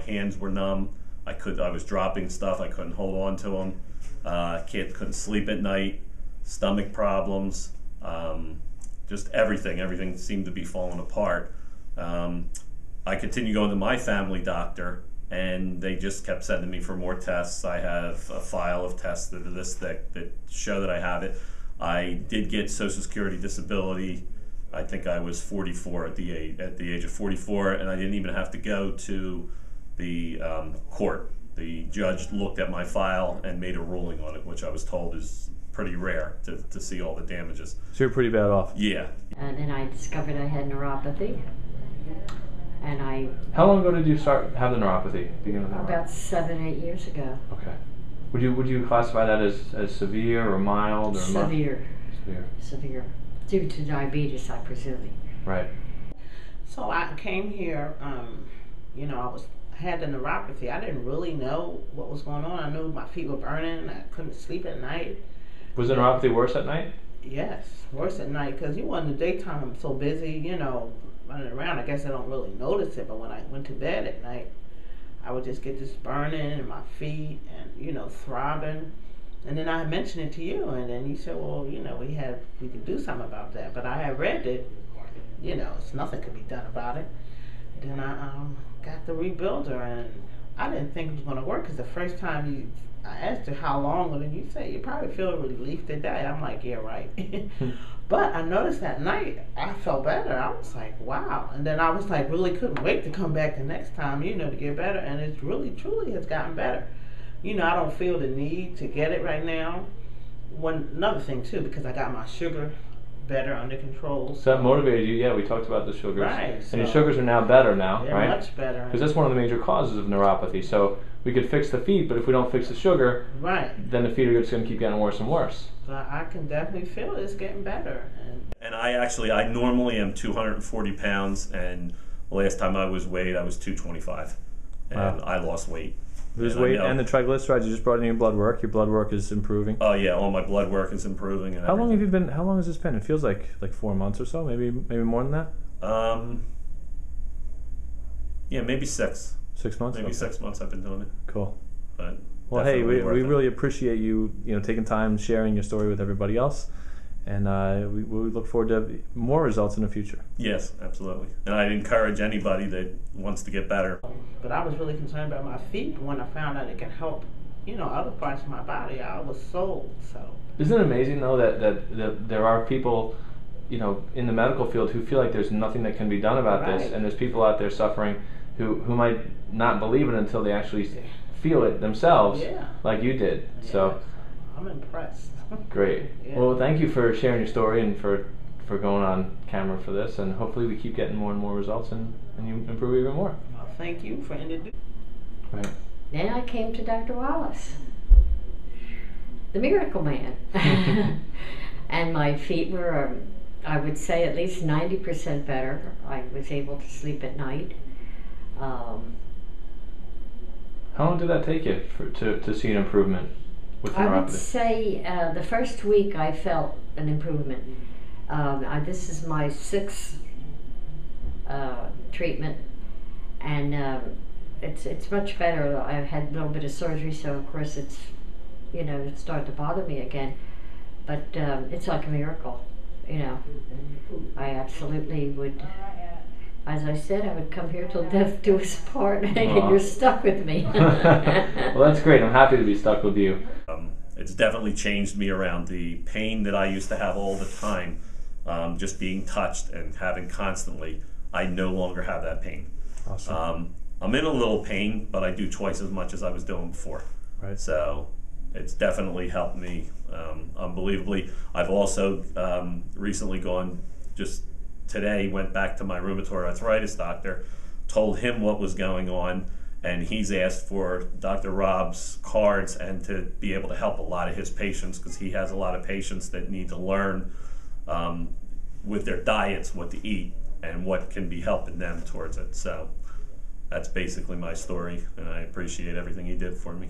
hands were numb. I was dropping stuff. I couldn't hold on to them. Couldn't sleep at night. Stomach problems. Just everything. Everything seemed to be falling apart. I continued going to my family doctor, and they just kept sending me for more tests. I have a file of tests that are this thick that show that I have it. I did get Social Security disability. I think I was 44 at the age of 44, and I didn't even have to go to the court. The judge looked at my file and made a ruling on it, which I was told is pretty rare to see all the damages. So you're pretty bad off. Yeah. And then I discovered I had neuropathy. And How long ago did you start have the neuropathy? About 7, 8 years ago. Okay. Would you classify that as severe or mild or severe? Severe. Severe. Due to diabetes, I presume. Right. So I came here. You know, I had the neuropathy. I didn't really know what was going on. I knew my feet were burning. I couldn't sleep at night. Was the neuropathy worse at night? Yes, worse at night because in the daytime I'm so busy, you know, running around. I guess I don't really notice it, but when I went to bed at night, I would just get this burning in my feet and, you know, throbbing. And then I mentioned it to you, and then you said, well, you know, we could do something about that. But I had read it, you know, nothing could be done about it. Then I got the rebuilder, and I didn't think it was going to work because the first time I asked her how long, and you said you probably feel relief today. I'm like, yeah, right. But I noticed that night I felt better. I was like, wow. And then I was like, really couldn't wait to come back the next time, you know, to get better. And it's really, truly has gotten better. You know, I don't feel the need to get it right now. Another thing too, because I got my sugar better under control. So that motivated you. Yeah, we talked about the sugars. Right. And your sugars are now better now, they're right? Much better. Because that's one of the major causes of neuropathy. So we could fix the feet, but if we don't fix the sugar, right, then the feet are just going to keep getting worse and worse. So I can definitely feel it's getting better. And I normally am 240 pounds, and the last time I was weighed, I was 225, and wow. I lost weight. Lose weight and the triglycerides. You just brought in your blood work. Your blood work is improving. Oh yeah, all my blood work is improving. And how long have you been? How long has this been? It feels like 4 months or so. Maybe more than that. Yeah, maybe 6. 6 months. Maybe okay. 6 months I've been doing it. Cool. But well, hey, we really appreciate you taking time sharing your story with everybody else, and we look forward to more results in the future. Yes, absolutely. And I'd encourage anybody that wants to get better. But I was really concerned about my feet. But when I found out it can help, you know, other parts of my body, I was sold. So isn't it amazing though that there are people, you know, in the medical field who feel like there's nothing that can be done about right. this, and there's people out there suffering who might not believe it until they actually feel it themselves, yeah. like you did. Yeah. So I'm impressed. Great. Yeah. Well, thank you for sharing your story and for going on camera for this, and hopefully we keep getting more and more results and you improve even more. Well, thank you for introducing. Right. Then I came to Dr. Wallace, the miracle man. And my feet were, I would say, at least 90% better. I was able to sleep at night. How long did that take you to see an improvement with neuropathy? I would say the first week I felt an improvement. This is my 6th treatment, and it's much better. I've had a little bit of surgery, so of course it started to bother me again. But it's like a miracle, you know. I absolutely would. As I said, I would come here till death do us part, and you're stuck with me. Well, that's great. I'm happy to be stuck with you. It's definitely changed me around. The pain that I used to have all the time, just being touched and having constantly, I no longer have that pain. Awesome. I'm in a little pain, but I do twice as much as I was doing before. Right. So it's definitely helped me unbelievably. I've also recently gone, just today, went back to my rheumatoid arthritis doctor, told him what was going on, and he's asked for Dr. Rob's cards and to be able to help a lot of his patients, because he has a lot of patients that need to learn with their diets what to eat and what can be helping them towards it. So that's basically my story, and I appreciate everything he did for me.